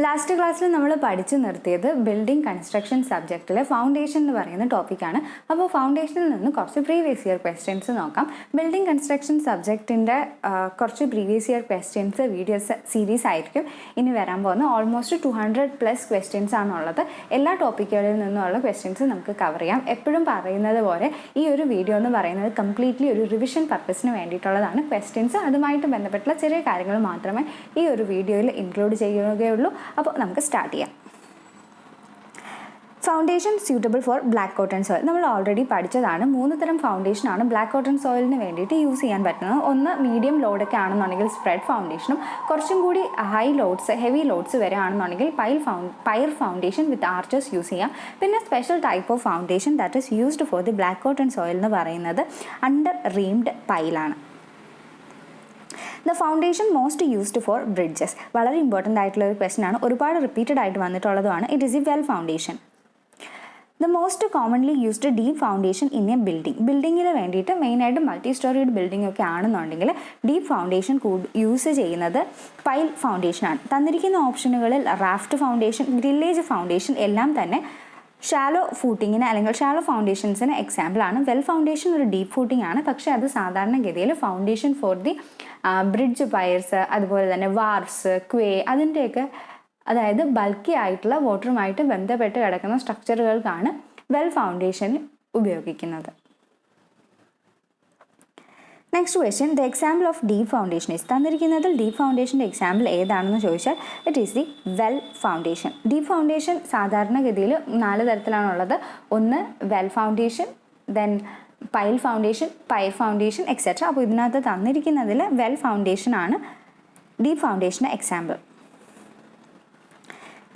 Last ക്ലാസ്സിൽ നമ്മൾ പഠിച്ചു നിർത്തിയത് ബിൽഡിംഗ് കൺസ്ട്രക്ഷൻ സബ്ജക്റ്റിലെ ഫൗണ്ടേഷൻ എന്ന് പറയുന്ന ടോപ്പിക്കാണ്. അപ്പോൾ ഫൗണ്ടേഷനിൽ നിന്ന് കുറച്ച് പ്രീവിയസ് ഇയർ ക്വസ്റ്റ്യൻസ് നോക്കാം. ബിൽഡിംഗ് കൺസ്ട്രക്ഷൻ സബ്ജക്റ്റിൻ്റെ കുറച്ച് previous year questions videos series ആയിരിക്കും ഇനി വരാൻ പോകുന്ന. ഓൾമോസ്റ്റ് 200+ ക്വസ്റ്റ്യൻസ് ആണുള്ളത്. എല്ലാ ടോപ്പിക്കുകളിൽ നിന്നുള്ള ക്വസ്റ്റ്യൻസ് നമുക്ക് കവർ ചെയ്യാം. എപ്പോഴും പറയുന്നത് പോലെ ഈ ഒരു വീഡിയോ എന്ന് പറയുന്നത് കംപ്ലീറ്റ്ലി ഒരു റിവിഷൻ പർപ്പസിന് വേണ്ടിയിട്ടുള്ളതാണ്. ക്വസ്റ്റ്യൻസ് അതുമായിട്ട് ബന്ധപ്പെട്ടുള്ള ചെറിയ കാര്യങ്ങൾ മാത്രമേ ഈ ഒരു വീഡിയോയിൽ ഇൻക്ലൂഡ് ചെയ്യുകയുള്ളൂ. അപ്പോൾ നമുക്ക് സ്റ്റാർട്ട് ചെയ്യാം. Foundation suitable for black cotton soil നമ്മൾ ഓൾറെഡി പഠിച്ചതാണ്. 3 തരം ഫൗണ്ടേഷനാണ് ബ്ലാക്ക് കോട്ടൺ സോയിലിന് വേണ്ടിയിട്ട് യൂസ് ചെയ്യാൻ പറ്റുന്നത്. ഒന്ന് മീഡിയം ലോഡൊക്കെ ആണെന്നുണ്ടെങ്കിൽ സ്പ്രെഡ് ഫൗണ്ടേഷനും, കുറച്ചും കൂടി ഹൈ ലോഡ്സ് ഹെവി ലോഡ്സ് വരെ ആണെന്നുണ്ടെങ്കിൽ pier foundation with arches use ചെയ്യാം. പിന്നെ special type of foundation that is used for the black cotton soil എന്ന് പറയുന്നത് അണ്ടർ റീംഡ് പൈലാണ്. The foundation most used for bridges വളരെ ഇമ്പോർട്ടൻ്റ് ആയിട്ടുള്ള ഒരു ക്വസ്റ്റൻ ആണ്. ഒരുപാട് റിപ്പീറ്റഡ് ആയിട്ട് വന്നിട്ടുള്ളതുമാണ്. It is a well foundation. The most commonly used deep foundation in a ബിൽഡിങ്ങിൽ വേണ്ടിയിട്ട് മെയിനായിട്ട് മൾട്ടി സ്റ്റോറീഡ് ബിൽഡിംഗ് ഒക്കെ ആണെന്നുണ്ടെങ്കിൽ ഡീപ്പ് ഫൗണ്ടേഷൻ യൂസ് ചെയ്യുന്നത് പൈൽ ഫൗണ്ടേഷനാണ്. തന്നിരിക്കുന്ന ഓപ്ഷനുകളിൽ റാഫ്റ്റ് ഫൗണ്ടേഷൻ, ഗ്രില്ലേജ് ഫൗണ്ടേഷൻ എല്ലാം തന്നെ ഷാലോ ഫൂട്ടിങ്ങിന് അല്ലെങ്കിൽ ഷാലോ ഫൗണ്ടേഷൻസിന് എക്സാമ്പിളാണ്. വെൽ ഫൗണ്ടേഷൻ ഒരു ഡീപ്പ് ഫൂട്ടിംഗ് ആണ്, പക്ഷേ അത് സാധാരണഗതിയിൽ ഫൗണ്ടേഷൻ ഫോർ ദി ബ്രിഡ്ജ് പയർസ്, അതുപോലെ തന്നെ വാർസ്, ക്വേ, അതിൻ്റെയൊക്കെ അതായത് ബൾക്കി ആയിട്ടുള്ള വാട്ടറുമായിട്ട് ബന്ധപ്പെട്ട് കിടക്കുന്ന സ്ട്രക്ചറുകൾക്കാണ് വെൽ ഫൗണ്ടേഷൻ ഉപയോഗിക്കുന്നത്. Next question, the example of deep foundation is തന്നിരിക്കുന്നതിൽ ഡീപ്പ് ഫൗണ്ടേഷൻ്റെ എക്സാമ്പിൾ ഏതാണെന്ന് ചോദിച്ചാൽ it is the well foundation. Deep foundation സാധാരണഗതിയിൽ 4 തരത്തിലാണുള്ളത്. ഒന്ന് well foundation, then pile foundation, pier foundation etcetera. അപ്പോൾ ഇതിനകത്ത് തന്നിരിക്കുന്നതിൽ വെൽ ഫൗണ്ടേഷൻ ആണ് ഡീപ്പ് ഫൗണ്ടേഷൻ്റെ example.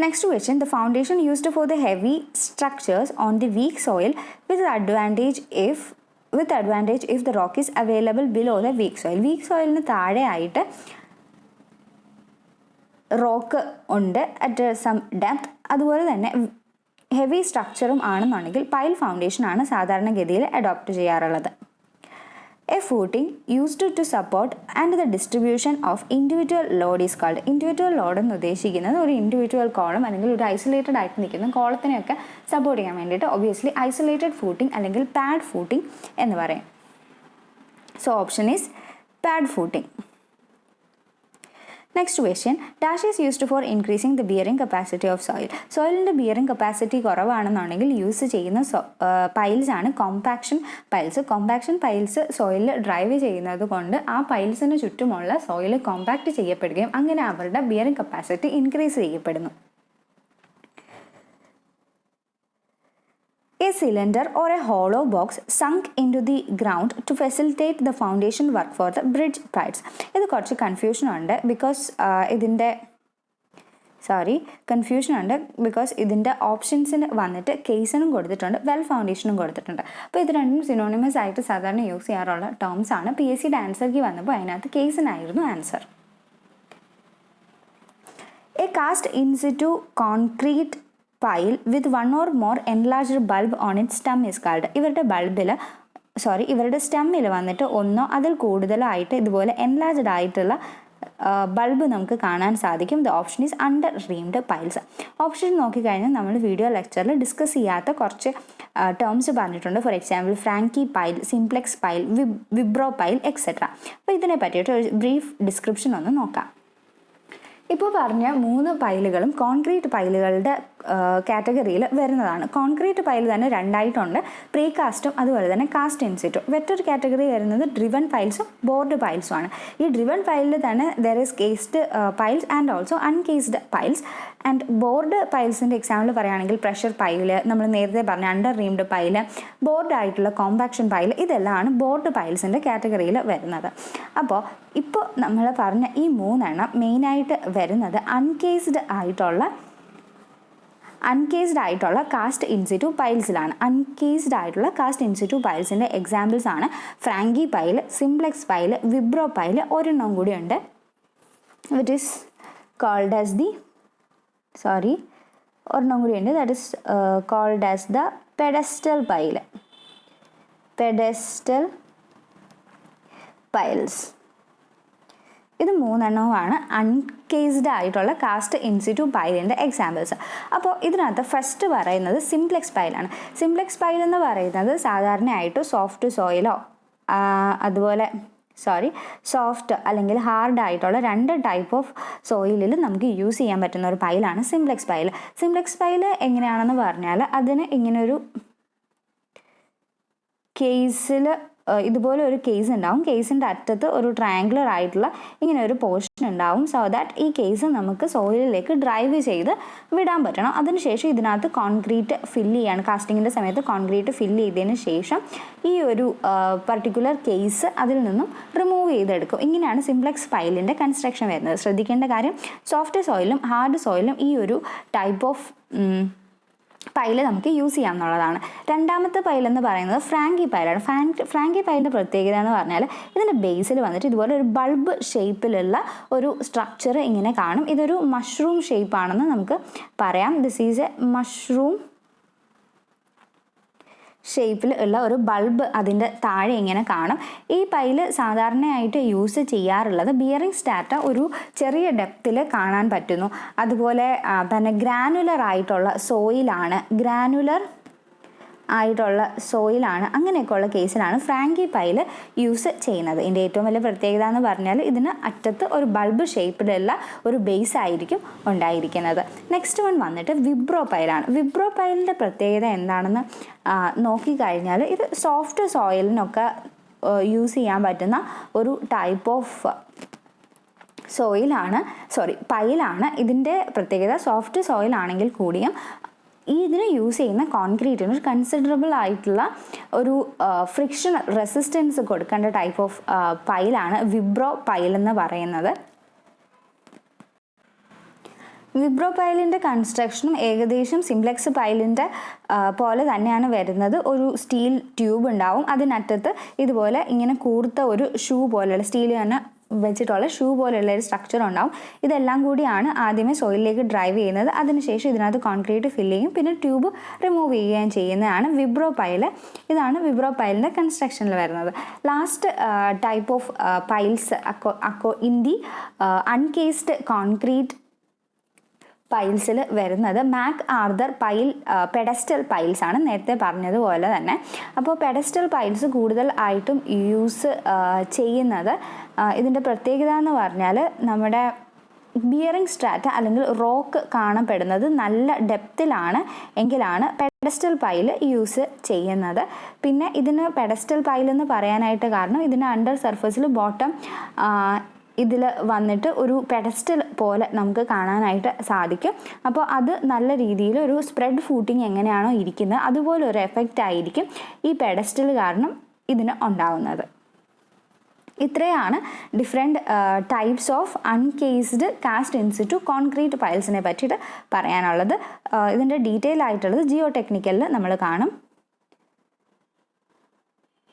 Next question, the foundation used for the heavy structures on the weak soil with advantage if the rock is available below the weak soil. Weak soilന് താഴെ ആയിട്ട് rock ഉണ്ട് at some depth. അതുപോലെ തന്നെ heavy സ്ട്രക്ചറും ആണെന്നുണ്ടെങ്കിൽ pile foundation ആണ് സാധാരണഗതിയിൽ adopt ചെയ്യാറുള്ളത്. A footing used to support and the distribution of individual load is called. Individual load എന്ന് ഉദ്ദേശിക്കുന്നത് ഒരു ഇൻഡിവിജ്വൽ കോളം അല്ലെങ്കിൽ ഒരു ഐസൊലേറ്റഡ് ആയിട്ട് നിൽക്കുന്ന കോളത്തിനെയൊക്കെ സപ്പോർട്ട് ചെയ്യാൻ വേണ്ടിയിട്ട് ഒബ്വിയസ്ലി ഐസൊലേറ്റഡ് ഫൂട്ടിംഗ് അല്ലെങ്കിൽ പാഡ് ഫൂട്ടിംഗ് എന്ന് പറയും. So option is pad footing. Next question, dash is used for increasing the bearing capacity of soil. സോയിലിൻ്റെ ബിയറിംഗ് കപ്പാസിറ്റി കുറവാണെന്നുണ്ടെങ്കിൽ യൂസ് ചെയ്യുന്ന പൈൽസ് ആണ് compaction piles. Compaction piles soil drive ചെയ്യുന്നത് കൊണ്ട് ആ പൈൽസിന് ചുറ്റുമുള്ള സോയിൽ കോമ്പാക്റ്റ് ചെയ്യപ്പെടുകയും അങ്ങനെ അവരുടെ ബിയറിംഗ് കപ്പാസിറ്റി ഇൻക്രീസ് ചെയ്യപ്പെടുന്നു. A cylinder or a hollow box sunk into the ground to facilitate the foundation work for the bridge piles. ഇത് കുറച്ച് കൺഫ്യൂഷൻ ഉണ്ട് ബിക്കോസ് ഇതിൻ്റെ ഓപ്ഷൻസിന് വന്നിട്ട് കേസിനും കൊടുത്തിട്ടുണ്ട്, വെൽ ഫൗണ്ടേഷനും കൊടുത്തിട്ടുണ്ട്. അപ്പോൾ ഇത് രണ്ടും സിനോണിമസ് ആയിട്ട് സാധാരണ യൂസ് ചെയ്യാറുള്ള ടേംസ് ആണ്. PSCയുടെ ആൻസർക്ക് വന്നപ്പോൾ അതിനകത്ത് കേസിനായിരുന്നു answer. A cast in situ concrete pile with one or more enlarged bulb on its stem is called. ഇവരുടെ സ്റ്റെമ്മിൽ വന്നിട്ട് ഒന്നോ അതിൽ കൂടുതലായിട്ട് ഇതുപോലെ എൻലാർജ്ഡ് ആയിട്ടുള്ള ബൾബ് നമുക്ക് കാണാൻ സാധിക്കും. The option is under reamed piles. Option നോക്കിക്കഴിഞ്ഞാൽ നമ്മൾ വീഡിയോ ലെക്ചറിൽ ഡിസ്കസ് ചെയ്യാത്ത കുറച്ച് ടേംസ് പറഞ്ഞിട്ടുണ്ട്. For example Franki pile, simplex pile, vibro pile etcetera. അപ്പോൾ ഇതിനെ പറ്റിയിട്ട് ഒരു ബ്രീഫ് ഡിസ്ക്രിപ്ഷൻ ഒന്ന് നോക്കാം. ഇപ്പോൾ പറഞ്ഞ 3 പൈലുകളും കോൺക്രീറ്റ് പൈലുകളുടെ കാറ്റഗറിയിൽ വരുന്നതാണ്. കോൺക്രീറ്റ് പൈൽ തന്നെ 2 ആയിട്ടുണ്ട്, പ്രീ കാസ്റ്റും അതുപോലെ തന്നെ കാസ്റ്റ് ഇൻസിറ്റും. മറ്റൊരു കാറ്റഗറി വരുന്നത് ഡ്രിവൺ പൈൽസും ബോർഡ് പൈൽസും ആണ്. ഈ ഡ്രിവൺ പൈലിൽ തന്നെ there is cased piles and also uncased piles. And bored പൈൽസിൻ്റെ എക്സാമ്പിൾ പറയുകയാണെങ്കിൽ പ്രഷർ പൈല്, നമ്മൾ നേരത്തെ പറഞ്ഞ അണ്ടർ റീംഡ് പൈല്, ബോർഡ് ആയിട്ടുള്ള കോമ്പാക്ഷൻ പൈല്, ഇതെല്ലാമാണ് ബോർഡ് പൈൽസിൻ്റെ കാറ്റഗറിയിൽ വരുന്നത്. അപ്പോൾ ഇപ്പോൾ നമ്മൾ പറഞ്ഞ ഈ 3 എണ്ണം മെയിനായിട്ട് വരുന്നത് അൺകേസ്ഡ് ആയിട്ടുള്ള കാസ്റ്റ് ഇൻസിറ്റു പൈൽസിലാണ്. അൺകേസ്ഡ് ആയിട്ടുള്ള കാസ്റ്റ് ഇൻസിറ്റു പൈൽസിൻ്റെ എക്സാമ്പിൾസ് ആണ് Franki pile, simplex pile, vibro pile, ഒരെണ്ണം കൂടിയുണ്ട് which is called as that is called as the pedestal piles. ഇത് 3 അൺകേസ്ഡ് ആയിട്ടുള്ള കാസ്റ്റ് ഇൻസിറ്റു പൈലിൻ്റെ എക്സാമ്പിൾസ്. അപ്പോൾ ഇതിനകത്ത് ഫസ്റ്റ് പറയുന്നത് സിംപ്ലെക്സ് പൈലാണ്. സിംപ്ലെക്സ് പൈൽ എന്ന് പറയുന്നത് സാധാരണയായിട്ട് സോഫ്റ്റ് സോയിലോ അതുപോലെ സോഫ്റ്റ് അല്ലെങ്കിൽ ഹാർഡ് ആയിട്ടുള്ള 2 ടൈപ്പ് ഓഫ് സോയിലിൽ നമുക്ക് യൂസ് ചെയ്യാൻ പറ്റുന്ന ഒരു പൈലാണ് സിംപ്ലെക്സ് പൈൽ. സിംപ്ലെക്സ് പൈൽ എങ്ങനെയാണെന്ന് പറഞ്ഞാൽ അതിന് ഇങ്ങനൊരു കേസിൽ ഇതുപോലെ ഒരു കേസ് ഉണ്ടാവും. കേസിൻ്റെ അറ്റത്ത് ഒരു ട്രയാങ്കുലർ ആയിട്ടുള്ള ഇങ്ങനെ ഒരു പോർഷൻ ഉണ്ടാവും. സോ ദാറ്റ് ഈ കേസ് നമുക്ക് സോയിലിലേക്ക് ഡ്രൈവ് ചെയ്ത് വിടാൻ പറ്റണം. അതിനുശേഷം ഇതിനകത്ത് കോൺക്രീറ്റ് ഫില്ല് ചെയ്യാണ്. കാസ്റ്റിങ്ങിൻ്റെ സമയത്ത് കോൺക്രീറ്റ് ഫില്ല് ചെയ്തതിന് ശേഷം ഈ ഒരു പർട്ടിക്കുലർ കേസ് അതിൽ നിന്നും റിമൂവ് ചെയ്തെടുക്കും. ഇങ്ങനെയാണ് സിംപ്ലെക്സ് പൈലിൻ്റെ കൺസ്ട്രക്ഷൻ വരുന്നത്. ശ്രദ്ധിക്കേണ്ട കാര്യം, സോഫ്റ്റ് സോയിലും ഹാർഡ് സോയിലും ഈ ഒരു ടൈപ്പ് ഓഫ് പൈല് നമുക്ക് യൂസ് ചെയ്യാം എന്നുള്ളതാണ്. രണ്ടാമത്തെ പൈലെന്ന് പറയുന്നത് ഫ്രാങ്കി പൈലാണ്. ഫ്രാങ്കി പൈലിൻ്റെ പ്രത്യേകത എന്ന് പറഞ്ഞാൽ ഇതിൻ്റെ ബേസിൽ വന്നിട്ട് ഇതുപോലെ ഒരു ബൾബ് ഷേപ്പിലുള്ള ഒരു സ്ട്രക്ചർ ഇങ്ങനെ കാണും. ഇതൊരു മഷ്റൂം ഷേപ്പാണെന്ന് നമുക്ക് പറയാം. ദിസ് ഈസ് എ മഷ്റൂം ഷേപ്പിൽ ഉള്ള ഒരു ബൾബ് അതിൻ്റെ താഴെ ഇങ്ങനെ കാണും. ഈ പൈല് സാധാരണയായിട്ട് യൂസ് ചെയ്യാറുള്ളത് ബിയറിംഗ് സ്റ്റാറ്റ ഒരു ചെറിയ ഡെപ്തിൽ കാണാൻ പറ്റുന്നു. അതുപോലെ തന്നെ ഗ്രാനുലർ ആയിട്ടുള്ള സോയിലാണ് അങ്ങനെയൊക്കെയുള്ള കേസിലാണ് ഫ്രാങ്കി പൈല് യൂസ് ചെയ്യുന്നത്. ഇതിൻ്റെ ഏറ്റവും വലിയ പ്രത്യേകത എന്ന് പറഞ്ഞാൽ ഇതിന് അറ്റത്ത് ഒരു ബൾബ് ഷേപ്പിലുള്ള ഒരു ബേസ് ആയിരിക്കും ഉണ്ടായിരിക്കുന്നത്. നെക്സ്റ്റ് വൺ വന്നിട്ട് വിബ്രോ പൈലാണ്. വിബ്രോ പൈലിൻ്റെ പ്രത്യേകത എന്താണെന്ന് നോക്കിക്കഴിഞ്ഞാൽ ഇത് സോഫ്റ്റ് സോയിലിനൊക്കെ യൂസ് ചെയ്യാൻ പറ്റുന്ന ഒരു ടൈപ്പ് ഓഫ് പൈലാണ്. ഇതിൻ്റെ പ്രത്യേകത സോഫ്റ്റ് സോയിൽ ആണെങ്കിൽ കൂടിയും ഇതിന് യൂസ് ചെയ്യുന്ന കോൺക്രീറ്റിന് ഒരു കൺസിഡറബിൾ ആയിട്ടുള്ള ഒരു ഫ്രിക്ഷൻ റെസിസ്റ്റൻസ് കൊടുക്കേണ്ട ടൈപ്പ് ഓഫ് പൈലാണ് വിബ്രോ പൈൽ എന്ന് പറയുന്നത്. വിബ്രോ പൈലിൻ്റെ കൺസ്ട്രക്ഷനും ഏകദേശം സിംപ്ലെക്സ് പൈലിൻ്റെ പോലെ തന്നെയാണ് വരുന്നത്. ഒരു സ്റ്റീൽ ട്യൂബ് ഉണ്ടാവും. അതിനറ്റത്ത് ഇതുപോലെ ഇങ്ങനെ കൂർത്ത ഒരു ഷൂ പോലെയുള്ള സ്റ്റീൽ തന്നെ വെച്ചിട്ടുള്ള ഷൂ പോലെയുള്ള ഒരു സ്ട്രക്ചർ ഉണ്ടാവും. ഇതെല്ലാം കൂടിയാണ് ആദ്യമേ സോയിലിലേക്ക് ഡ്രൈവ് ചെയ്യുന്നത്. അതിനുശേഷം ഇതിനകത്ത് കോൺക്രീറ്റ് ഫില്ല് ചെയ്യും, പിന്നെ ട്യൂബ് റിമൂവ് ചെയ്യുകയും ചെയ്യുന്നതാണ് വിബ്രോ പൈൽ. ഇതാണ് വിബ്രോ പൈലിൻ്റെ കൺസ്ട്രക്ഷനിൽ വരുന്നത്. Last type of piles in the uncased concrete പൈൽസിൽ വരുന്നത് MacArthur pile pedestal piles ആണ്, നേരത്തെ പറഞ്ഞതുപോലെ തന്നെ. അപ്പോൾ പെഡസ്റ്റൽ പൈൽസ് കൂടുതൽ ആയിട്ടും യൂസ് ചെയ്യുന്നത് ഇതിൻ്റെ പ്രത്യേകത എന്ന് പറഞ്ഞാൽ നമ്മുടെ ബിയറിംഗ് സ്ട്രാറ്റ അല്ലെങ്കിൽ റോക്ക് കാണപ്പെടുന്നത് നല്ല ഡെപ്തിലാണ് എങ്കിലാണ് പെഡസ്റ്റൽ പൈൽ യൂസ് ചെയ്യുന്നത്. പിന്നെ ഇതിന് പെഡസ്റ്റൽ പൈൽ എന്ന് പറയാനായിട്ട് കാരണം ഇതിന് അണ്ടർ സർഫസിൽ ബോട്ടം ഇതിൽ വന്നിട്ട് ഒരു പെഡസ്റ്റൽ പോലെ നമുക്ക് കാണാനായിട്ട് സാധിക്കും. അപ്പോൾ അത് നല്ല രീതിയിൽ ഒരു സ്പ്രെഡ് ഫൂട്ടിങ് എങ്ങനെയാണോ ഇരിക്കുന്നത് അതുപോലെ ഒരു എഫക്റ്റ് ആയിരിക്കും ഈ പെഡസ്റ്റൽ കാരണം ഇതിന് ഉണ്ടാവുന്നത്. ഇത്രയാണ് different types of uncased cast in situ concrete പൈൽസിനെ പറ്റിയിട്ട് പറയാനുള്ളത്. ഇതിൻ്റെ ഡീറ്റെയിൽ ആയിട്ടുള്ളത് ജിയോ ടെക്നിക്കലിൽ നമ്മൾ കാണും.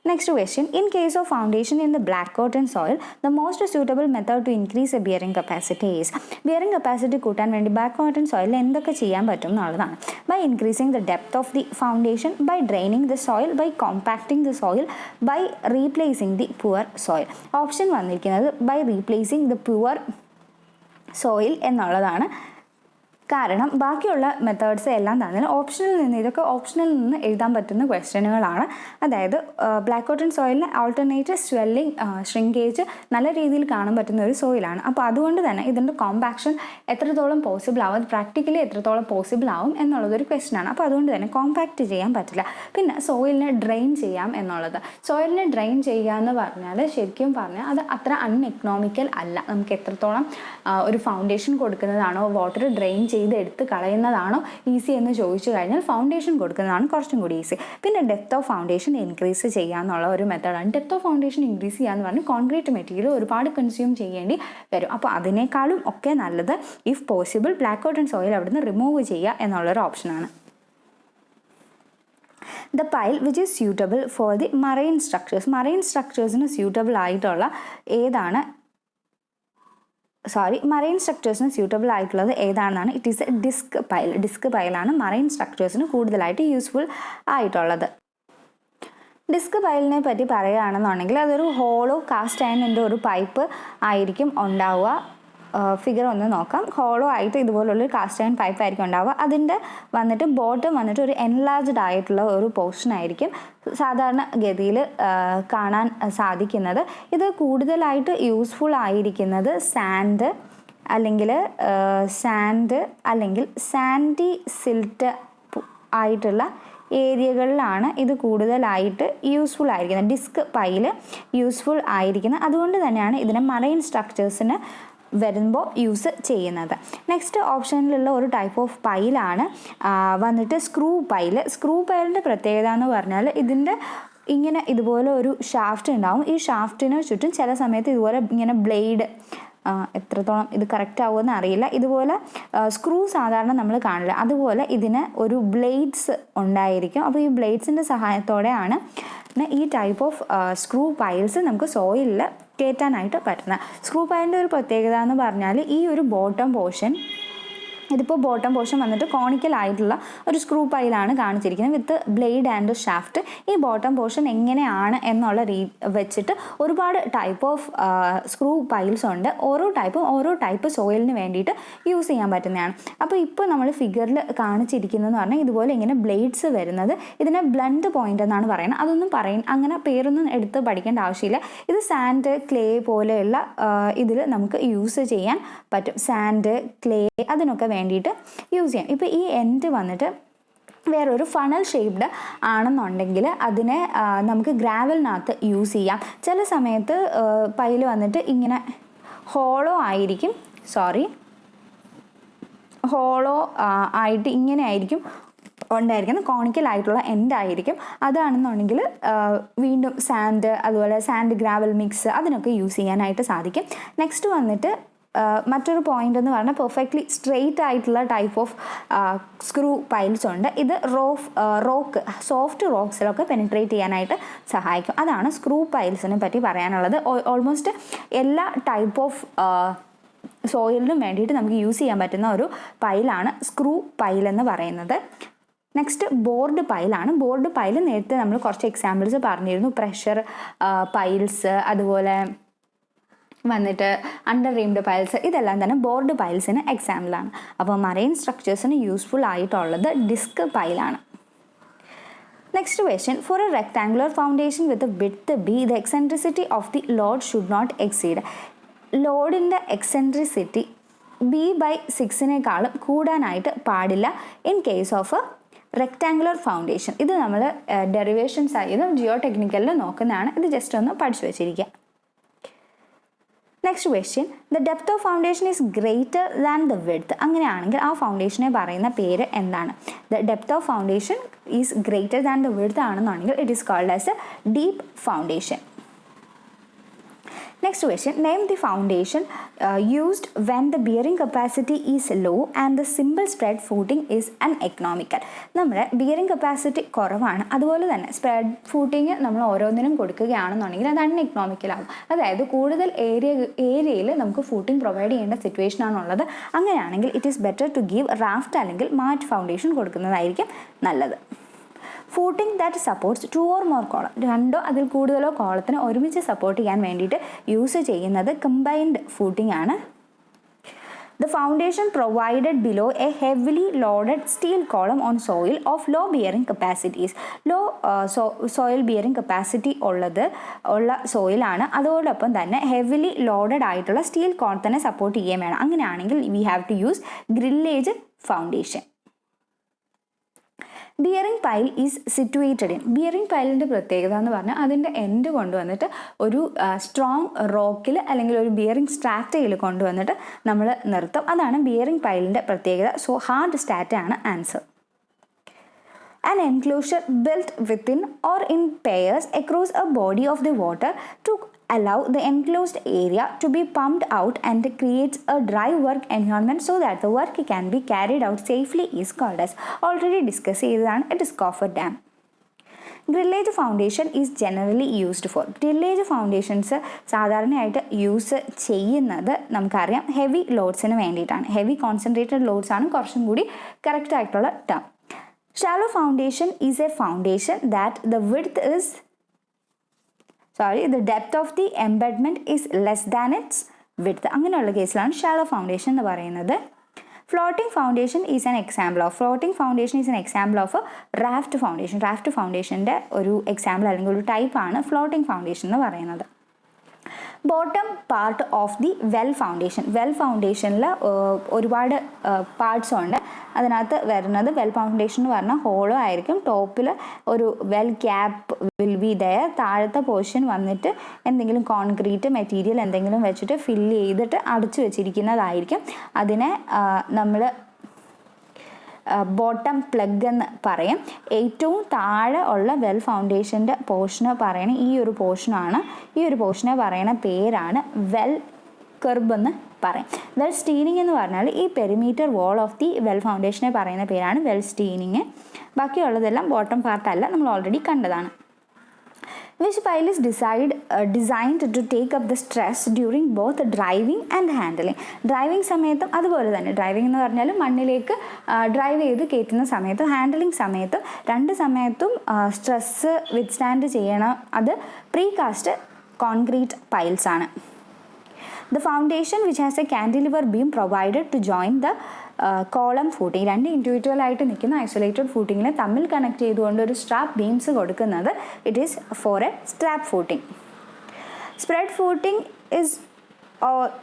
Next question, in case of foundation in the black cotton soil, the most suitable method to increase the bearing capacity is bearing capacity കൂട്ടാൻ വേണ്ടി black cotton soil എന്തൊക്കെ ചെയ്യാൻ പറ്റും എന്നുള്ളതാണ്. By increasing the depth of the foundation, by draining the soil, by compacting the soil, by replacing the poor soil. Option വന്നിരിക്കുന്നത് by replacing the poor soil എന്നുള്ളതാണ്. കാരണം ബാക്കിയുള്ള മെത്തേഡ്സ് എല്ലാം തന്നെ ഇതൊക്കെ ഓപ്ഷനിൽ നിന്ന് എഴുതാൻ പറ്റുന്ന ക്വസ്റ്റ്യനുകളാണ്. അതായത് ബ്ലാക്ക് കോട്ടൺ സോയിലിന് ആൾട്ടർനേറ്റ് സ്വെല്ലിംഗ് ഷ്രിങ്കേജ് നല്ല രീതിയിൽ കാണാൻ പറ്റുന്ന ഒരു സോയിലാണ്. അപ്പോൾ അതുകൊണ്ട് തന്നെ ഇതിൻ്റെ കോമ്പാക്ഷൻ എത്രത്തോളം പോസിബിൾ ആവും, അത് പ്രാക്ടിക്കലി എത്രത്തോളം പോസിബിൾ ആവും എന്നുള്ളതൊരു ക്വസ്റ്റ്യനാണ്. അപ്പോൾ അതുകൊണ്ട് തന്നെ കോമ്പാക്റ്റ് ചെയ്യാൻ പറ്റില്ല. പിന്നെ സോയിലിനെ ഡ്രെയിൻ ചെയ്യാം എന്നുള്ളത്. സോയിലിനെ ഡ്രെയിൻ ചെയ്യുക എന്ന് പറഞ്ഞാൽ ശരിക്കും പറഞ്ഞാൽ അത് അത്ര അൺഎക്കണോമിക്കൽ അല്ല. നമുക്ക് എത്രത്തോളം ഒരു ഫൗണ്ടേഷൻ കൊടുക്കുന്നതാണോ വാട്ടർ ഡ്രെയിൻ എടുത്ത് കളയുന്നതാണോ ഈസി എന്ന് ചോദിച്ചു കഴിഞ്ഞാൽ ഫൗണ്ടേഷൻ കൊടുക്കുന്നതാണ് കുറച്ചും കൂടി ഈസി. പിന്നെ ഡെപ്ത് ഓഫ് ഫൗണ്ടേഷൻ ഇൻക്രീസ് ചെയ്യാന്നുള്ള ഒരു മെത്തേഡാണ്. ഡെപ്ത് ഓഫ് ഫൗണ്ടേഷൻ ഇൻക്രീസ് ചെയ്യാന്ന് പറഞ്ഞാൽ കോൺക്രീറ്റ് മെറ്റീരിയൽ ഒരുപാട് കൺസ്യൂം ചെയ്യേണ്ടി വരും. അപ്പോൾ അതിനേക്കാളും ഒക്കെ നല്ലത് if possible black cotton soil അവിടുന്ന് റിമൂവ് ചെയ്യുക എന്നുള്ളൊരു ഓപ്ഷനാണ്. The pile which is suitable for the marine structures. Marine സ്ട്രക്ചേഴ്സിന് സ്യൂട്ടബിൾ ആയിട്ടുള്ള മറൈൻ സ്ട്രക്ചേഴ്സിന് സ്യൂട്ടബിൾ ആയിട്ടുള്ളത് ഏതാണെന്നാണ്. ഇറ്റ് ഈസ് എ ഡിസ്ക് പൈലാണ് മറൈൻ സ്ട്രക്ചേഴ്സിന് കൂടുതലായിട്ട് യൂസ്ഫുൾ ആയിട്ടുള്ളത്. ഡിസ്ക് പൈലിനെ പറ്റി പറയുകയാണെന്നുണ്ടെങ്കിൽ അതൊരു ഹോളോ കാസ്റ്റ് അയണിൻ്റെ ഒരു പൈപ്പ് ആയിരിക്കും ഉണ്ടാവുക. ഫിഗർ ഒന്ന് നോക്കാം. ഹോളോ ആയിട്ട് ഇതുപോലുള്ളൊരു കാസ്റ്റ് അയൺ പൈപ്പ് ആയിരിക്കും ഉണ്ടാവുക. അതിൻ്റെ വന്നിട്ട് ബോട്ടം വന്നിട്ട് ഒരു എൻലാർജ്ഡ് ആയിട്ടുള്ള ഒരു പോർഷൻ ആയിരിക്കും സാധാരണ ഗതിയിൽ കാണാൻ സാധിക്കുന്നത്. ഇത് കൂടുതലായിട്ട് യൂസ്ഫുൾ ആയിരിക്കുന്നത് സാൻഡ് അല്ലെങ്കിൽ സാൻഡി സിൽറ്റ് ആയിട്ടുള്ള ഏരിയകളിലാണ് ഇത് കൂടുതലായിട്ട് യൂസ്ഫുൾ ആയിരിക്കുന്നത്. ഡിസ്ക് പൈൽ യൂസ്ഫുൾ ആയിരിക്കുന്നത് അതുകൊണ്ട് തന്നെയാണ് ഇതിനെ മറൈൻ സ്ട്രക്ചേഴ്സിന് വരുമ്പോൾ യൂസ് ചെയ്യുന്നത്. നെക്സ്റ്റ് ഓപ്ഷനിലുള്ള ഒരു ടൈപ്പ് ഓഫ് പൈലാണ് വന്നിട്ട് സ്ക്രൂ പൈൽ. സ്ക്രൂ പൈലിൻ്റെ പ്രത്യേകത എന്ന് പറഞ്ഞാൽ ഇതിൻ്റെ ഇങ്ങനെ ഇതുപോലെ ഒരു ഷാഫ്റ്റ് ഉണ്ടാവും. ഈ ഷാഫ്റ്റിന് ചുറ്റും ചില സമയത്ത് ഇതുപോലെ ഇങ്ങനെ ബ്ലേഡ്, എത്രത്തോളം ഇത് കറക്റ്റ് ആവുമെന്ന് അറിയില്ല, ഇതുപോലെ സ്ക്രൂ സാധാരണ നമ്മൾ കാണില്ല, അതുപോലെ ഇതിന് ഒരു ബ്ലേഡ്സ് ഉണ്ടായിരിക്കും. അപ്പോൾ ഈ ബ്ലേഡ്സിൻ്റെ സഹായത്തോടെയാണ് ഈ ടൈപ്പ് ഓഫ് സ്ക്രൂ പൈൽസ് നമുക്ക് സോയിലിൽ കയറ്റാനായിട്ട് പറ്റുന്നത്. സ്ക്രൂ പൈലിൻ്റെ ഒരു പ്രത്യേകത എന്ന് പറഞ്ഞാൽ ഈ ഒരു ബോട്ടം പോർഷൻ, ഇതിപ്പോൾ ബോട്ടം പോർഷൻ വന്നിട്ട് കോണിക്കൽ ആയിട്ടുള്ള ഒരു സ്ക്രൂ പൈലാണ് കാണിച്ചിരിക്കുന്നത് വിത്ത് ബ്ലേഡ് ആൻഡ് ഷാഫ്റ്റ്. ഈ ബോട്ടം പോർഷൻ എങ്ങനെയാണ് എന്നുള്ള വെച്ചിട്ട് ഒരുപാട് ടൈപ്പ് ഓഫ് സ്ക്രൂ പൈൽസ് ഉണ്ട്. ഓരോ ടൈപ്പ് സോയിലിന് വേണ്ടിയിട്ട് യൂസ് ചെയ്യാൻ പറ്റുന്നതാണ്. അപ്പോൾ ഇപ്പോൾ നമ്മൾ ഫിഗറിൽ കാണിച്ചിരിക്കുന്നതെന്ന് പറഞ്ഞാൽ ഇതുപോലെ ഇങ്ങനെ ബ്ലേഡ്സ് വരുന്നത്, ഇതിനെ ബ്ലണ്ട് പോയിന്റ് എന്നാണ് പറയുന്നത്. അതൊന്നും അങ്ങനെ പേരൊന്നും എടുത്ത് പഠിക്കേണ്ട ആവശ്യമില്ല. ഇത് സാൻഡ്, ക്ലേ പോലെയുള്ള ഇതിൽ നമുക്ക് യൂസ് ചെയ്യാൻ പറ്റും. സാൻഡ്, ക്ലേ അതിനൊക്കെ വേണ്ടിയിട്ട് യൂസ് ചെയ്യാം. ഇപ്പോൾ ഈ എൻഡ് വന്നിട്ട് വേറൊരു ഫണൽ ഷേപ്ഡ് ആണെന്നുണ്ടെങ്കിൽ അതിനെ നമുക്ക് ഗ്രാവലിനകത്ത് യൂസ് ചെയ്യാം. ചില സമയത്ത് പൈല് വന്നിട്ട് ഇങ്ങനെ ഹോളോ ആയിട്ട് ഇങ്ങനെ ആയിരിക്കും ഉണ്ടായിരിക്കുന്നത്, കോണിക്കൽ ആയിട്ടുള്ള എൻഡ് ആയിരിക്കും. അതാണെന്നുണ്ടെങ്കിൽ വീണ്ടും സാൻഡ്, അതുപോലെ സാൻഡ് ഗ്രാവൽ മിക്സ് അതിനൊക്കെ യൂസ് ചെയ്യാനായിട്ട് സാധിക്കും. നെക്സ്റ്റ് വന്നിട്ട് മറ്റൊരു പോയിന്റ് എന്ന് പറഞ്ഞാൽ പെർഫെക്റ്റ്ലി സ്ട്രെയിറ്റ് ആയിട്ടുള്ള ടൈപ്പ് ഓഫ് സ്ക്രൂ പൈൽസ് ഉണ്ട്. ഇത് സോഫ്റ്റ് റോക്സിലൊക്കെ പെനിട്രേറ്റ് ചെയ്യാനായിട്ട് സഹായിക്കും. അതാണ് സ്ക്രൂ പൈൽസിനെ പറ്റി പറയാനുള്ളത്. ഓൾമോസ്റ്റ് എല്ലാ ടൈപ്പ് ഓഫ് സോയിലിനും വേണ്ടിയിട്ട് നമുക്ക് യൂസ് ചെയ്യാൻ പറ്റുന്ന ഒരു പൈലാണ് സ്ക്രൂ പൈൽ എന്ന് പറയുന്നത്. നെക്സ്റ്റ് ബോർഡ് പൈലാണ്. ബോർഡ് പൈൽ നേരത്തെ നമ്മൾ കുറച്ച് എക്സാമ്പിൾസ് പറഞ്ഞിരുന്നു. പ്രഷർ പൈൽസ്, അതുപോലെ വന്നിട്ട് അണ്ടർ റീംഡ് പൈൽസ്, ഇതെല്ലാം തന്നെ ബോർഡ് പൈൽസിന് എക്സാമ്പിളാണ്. അപ്പോൾ മറൈൻ സ്ട്രക്ചേഴ്സിന് യൂസ്ഫുൾ ആയിട്ടുള്ളത് ഡിസ്ക് പൈലാണ്. Next question, for a rectangular foundation with width B the eccentricity of the load should not exceed. ലോഡിൻ്റെ എക്സെൻട്രിസിറ്റി b/6 കൂടാനായിട്ട് പാടില്ല in case of a rectangular foundation. ഇത് നമ്മൾ ഡെറിവേഷൻസ് ആയതും ജിയോ ടെക്നിക്കലിൽ നോക്കുന്നതാണ്. ഇത് ജസ്റ്റ് ഒന്ന് പഠിച്ചു വെച്ചിരിക്കുക. Next question, the depth of foundation is greater than the width. അങ്ങനെയാണെങ്കിൽ ആ ഫൗണ്ടേഷനെ പറയുന്ന പേര് എന്താണ്? The depth of foundation is greater than the width ആണെന്നുണ്ടെങ്കിൽ it is called as a deep foundation. Next question, name the foundation used when the bearing capacity is low and the simple spread footing is uneconomical. നമ്മുടെ bearing capacity കുറവാണ്, അതുപോലെ തന്നെ spread footing നമ്മൾ ഓരോന്നിനും കൊടുക്കുകയാണെന്നുണ്ടെങ്കിൽ അത് uneconomical ആകും. അതായത് കൂടുതൽ ഏരിയയിൽ നമുക്ക് ഫൂട്ടിംഗ് പ്രൊവൈഡ് ചെയ്യേണ്ട സിറ്റുവേഷൻ ആണുള്ളത്. അങ്ങനെയാണെങ്കിൽ it is better to give raft അല്ലെങ്കിൽ മാറ്റ് ഫൗണ്ടേഷൻ കൊടുക്കുന്നതായിരിക്കും നല്ലത്. Footing that supports 2 or more column, 2 അതിൽ കൂടുതലോ കോളത്തിന് ഒരുമിച്ച് സപ്പോർട്ട് ചെയ്യാൻ വേണ്ടിയിട്ട് യൂസ് ചെയ്യുന്നത് കമ്പൈൻഡ് ഫൂട്ടിംഗ് ആണ്. The foundation provided below a heavily loaded steel column on soil of low bearing capacities. Low soil bearing capacity ഉള്ള സോയിലാണ്. അതോടൊപ്പം തന്നെ ഹെവിലി ലോഡഡ് ആയിട്ടുള്ള സ്റ്റീൽ കോളത്തിനെ സപ്പോർട്ട് ചെയ്യാൻ വേണം. അങ്ങനെയാണെങ്കിൽ we have to use grillage foundation. Bearing pile is situated in. Bearing പൈലിൻ്റെ പ്രത്യേകത എന്ന് പറഞ്ഞാൽ അതിൻ്റെ എൻഡ് കൊണ്ടുവന്നിട്ട് ഒരു സ്ട്രോങ് റോക്കിൽ അല്ലെങ്കിൽ ഒരു ബിയറിംഗ് സ്ട്രാറ്റയിൽ കൊണ്ടുവന്നിട്ട് നമ്മൾ നിർത്തും. അതാണ് ബിയറിംഗ് പൈലിൻ്റെ പ്രത്യേകത. സോ ഹാർഡ് സ്റ്റാറ്റ ആണ് answer. An enclosure built within or in pairs across a body of the water to allow the enclosed area to be pumped out and creates a dry work environment so that the work can be carried out safely is called as. Already discussed ചെയ്തതാണ്. It is coffer dam. Grillage foundation is generally used for. Grillage foundations സാധാരണയായിട്ട് use ചെയ്യുന്നത് നമുക്കറിയാം heavy ലോഡ്സിന് വേണ്ടിയിട്ടാണ്. Heavy concentrated lords ആണ് കുറച്ചും കൂടി correct ആയിട്ടുള്ള term. Shallow foundation is a foundation that the width is the depth of the embedment is less than its width. അങ്ങനെയുള്ള കേസിലാണ് ഷാലോ ഫൗണ്ടേഷൻ എന്ന് പറയുന്നത്. Floating foundation is an example of raft foundation. Raft ഫൗണ്ടേഷൻ്റെ ഒരു example അല്ലെങ്കിൽ ഒരു ടൈപ്പാണ് floating foundation എന്ന് പറയുന്നത്. Bottom part of the well ഫൗണ്ടേഷനിൽ ഒരുപാട് പാർട്സ് ഉണ്ട്. അതിനകത്ത് വരുന്നത് വെൽ ഫൗണ്ടേഷൻ എന്ന് പറഞ്ഞാൽ ഹോളോ ആയിരിക്കും. ടോപ്പിൽ ഒരു well cap will be there. താഴത്തെ പോർഷൻ വന്നിട്ട് എന്തെങ്കിലും കോൺക്രീറ്റ് മെറ്റീരിയൽ എന്തെങ്കിലും വെച്ചിട്ട് ഫില്ല് ചെയ്തിട്ട് അടച്ചു വെച്ചിരിക്കുന്നതായിരിക്കും. അതിനെ നമ്മൾ ബോട്ടം പ്ലഗ് എന്ന് പറയും. ഏറ്റവും താഴെ ഉള്ള വെൽ ഫൗണ്ടേഷൻ്റെ പോർഷന് പറയണ ഈ ഒരു പോർഷനെ പറയണ പേരാണ് വെൽ കർബ് എന്ന് പറയും. വെൽ സ്റ്റീനിങ് എന്ന് പറഞ്ഞാൽ ഈ perimeter wall of the well ഫൗണ്ടേഷനെ പറയുന്ന പേരാണ് വെൽ സ്റ്റീനിങ്. ബാക്കിയുള്ളതെല്ലാം ബോട്ടം പാർട്ടല്ല, നമ്മൾ ഓൾറെഡി കണ്ടതാണ്. Which pile is designed to take up the stress during both driving and handling. Driving സമയത്തും അതുപോലെ തന്നെ, ഡ്രൈവിംഗ് എന്ന് പറഞ്ഞാൽ മണ്ണിലേക്ക് ഡ്രൈവ് ചെയ്ത് കയറ്റുന്ന സമയത്തും ഹാൻഡിലിംഗ് സമയത്തും രണ്ട് സമയത്തും സ്ട്രെസ്സ് വിത്ത്സ്റ്റാൻഡ് ചെയ്യണം. അത് പ്രീകാസ്റ്റ് കോൺക്രീറ്റ് പൈൽസ് ആണ്. The foundation which has a cantilever beam provided to join the column footing. രണ്ട് ഇൻഡിവിജ്വൽ ആയിട്ട് നിൽക്കുന്ന ഐസൊലേറ്റഡ് ഫൂട്ടിങ്ങിനെ തമ്മിൽ കണക്ട് ചെയ്തുകൊണ്ട് ഒരു സ്ട്രാപ്പ് ബീംസ് കൊടുക്കുന്നത് it is for a strap footing. Spread footing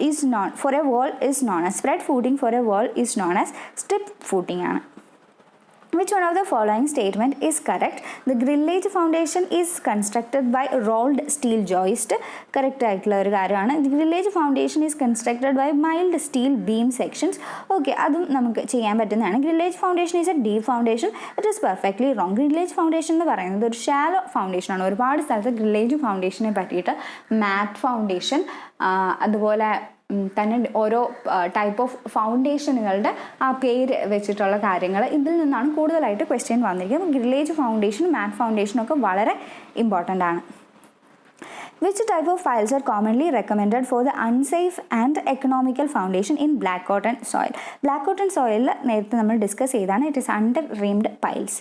is known for a wall is known as spread footing for a wall is known as strip footing ആണ്. Which one of the following statement is correct? The grillage foundation is constructed by rolled steel joist. Correct ആയിട്ടുള്ള ഒരു കാര്യമാണ്. The grillage foundation is constructed by mild steel beam sections. Okay, അതും നമുക്ക് ചെയ്യാൻ പറ്റുന്നതാണ്. Grillage foundation is a deep foundation. It is perfectly wrong. Grillage foundation എന്ന് പറയുന്നത് ഒരു ഷാലോ ഫൗണ്ടേഷൻ ആണ്. ഒരുപാട് സ്ഥലത്ത് ഗ്രില്ലേജ് ഫൗണ്ടേഷനെ പറ്റിയിട്ട് മാറ്റ് ഫൗണ്ടേഷൻ അതുപോലെ തന്നെ ഓരോ ടൈപ്പ് ഓഫ് ഫൗണ്ടേഷനുകളുടെ ആ പേര് വെച്ചിട്ടുള്ള കാര്യങ്ങൾ ഇതിൽ നിന്നാണ് കൂടുതലായിട്ട് ക്വസ്റ്റ്യൻ വന്നിരിക്കുന്നത്. ഗ്രില്ലേജ് ഫൗണ്ടേഷൻ മാറ്റ് ഫൗണ്ടേഷനൊക്കെ വളരെ ഇമ്പോർട്ടൻ്റ് ആണ്. Which type of piles are commonly recommended for the unsafe and economical foundation in black cotton soil? Black cotton soil നേരത്തെ നമ്മൾ ഡിസ്കസ് ചെയ്താണ്. It is under reamed piles.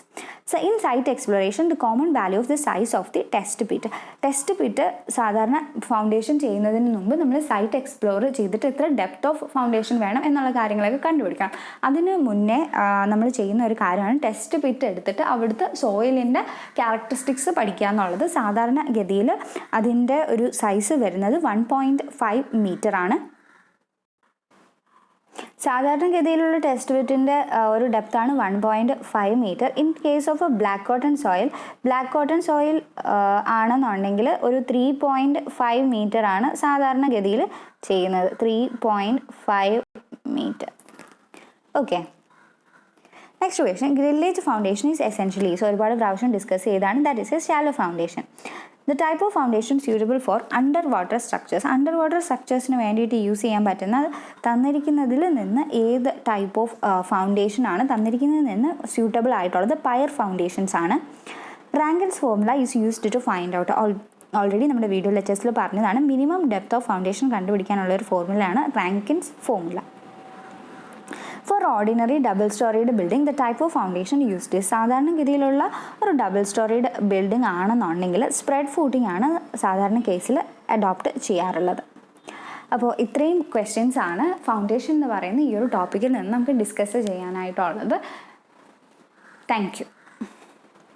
So in site exploration, the common value of the size of the test pit. Test pit സാധാരണ foundation ചെയ്യുന്നതിന് മുമ്പ് നമ്മൾ site explore ചെയ്തിട്ട് എത്ര depth of foundation വേണം എന്നുള്ള കാര്യങ്ങളൊക്കെ കണ്ടുപിടിക്കണം. അതിന് മുന്നേ നമ്മൾ ചെയ്യുന്ന ഒരു കാര്യമാണ് ടെസ്റ്റ് പിറ്റ് എടുത്തിട്ട് അവിടുത്തെ സോയിലിൻ്റെ ക്യാരക്ടറിസ്റ്റിക്സ് പഠിക്കുക എന്നുള്ളത്. സാധാരണ ഗതിയിൽ അതിൻ്റെ ഒരു സൈസ് വരുന്നത് 1.5 മീറ്റർ ആണ്. സാധാരണഗതിയിലുള്ള ടെസ്റ്റ് പിറ്റിൻ്റെ ഒരു ഡെപ്താണ് 1.5 metre. In case of a black cotton soil ആണെന്നുണ്ടെങ്കിൽ ഒരു 3.5 മീറ്റർ ആണ് സാധാരണഗതിയിൽ ചെയ്യുന്നത്. 3.5 metre. Okay, next question. Grillage foundation is essentially, so ഒരുപാട് പ്രാവശ്യം ഡിസ്കസ് ചെയ്താണ്, that is a shallow foundation. The type of foundation suitable for underwater structures. Under സ്ട്രക്ചേഴ്സിന് വേണ്ടിയിട്ട് യൂസ് ചെയ്യാൻ പറ്റുന്ന തന്നിരിക്കുന്നതിൽ നിന്ന് ഏത് ടൈപ്പ് ഓഫ് ഫൗണ്ടേഷൻ ആണ് തന്നിരിക്കുന്നതിൽ നിന്ന് സ്യൂട്ടബിൾ ആയിട്ടുള്ളത്? പയർ ഫൗണ്ടേഷൻസ് ആണ്. Rankine's formula is used to find out. Already നമ്മുടെ വീഡിയോ ലെക്ചേഴ്സിൽ പറഞ്ഞതാണ്. മിനിമം ഡെപ്ത് ഓഫ് ഫൗണ്ടേഷൻ കണ്ടുപിടിക്കാനുള്ള ഒരു ഫോർമുലയാണ് Rankine's formula. For ordinary double storied building, the type of foundation used is സാധാരണഗതിയിലുള്ള ഒരു ഡബിൾ സ്റ്റോറീഡ് ബിൽഡിംഗ് ആണെന്നുണ്ടെങ്കിൽ spread footing ആണ് സാധാരണ കേസിൽ അഡോപ്റ്റ് ചെയ്യാറുള്ളത്. അപ്പോൾ ഇത്രയും ക്വസ്റ്റ്യൻസ് ആണ് ഫൗണ്ടേഷൻ എന്ന് പറയുന്ന ഈ ഒരു ടോപ്പിക്കിൽ നിന്ന് നമുക്ക് ഡിസ്കസ് ചെയ്യാനായിട്ടുള്ളത്. Thank you.